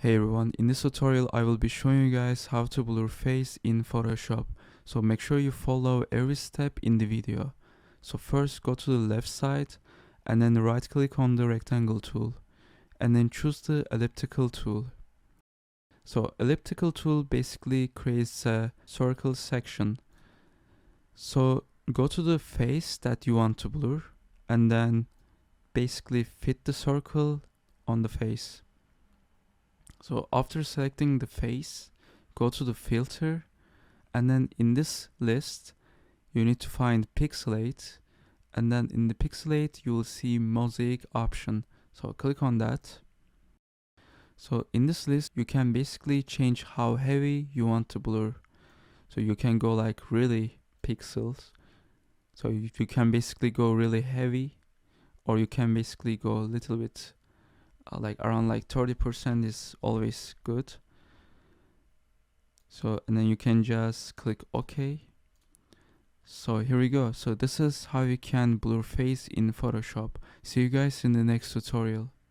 Hey everyone, in this tutorial I will be showing you guys how to blur face in Photoshop. So make sure you follow every step in the video. So first go to the left side and then right click on the rectangle tool and then choose the elliptical tool. So elliptical tool basically creates a circle section. So go to the face that you want to blur and then basically fit the circle on the face. So after selecting the face, go to the filter and then in this list you need to find pixelate, and then in the pixelate you will see mosaic option. So click on that. So in this list you can basically change how heavy you want to blur. So you can go like really pixels. So you can basically go really heavy, or you can basically go a little bit like around like 30% is always good. So and then you can just click OK. So here we go. So this is how you can blur face in Photoshop. See you guys in the next tutorial.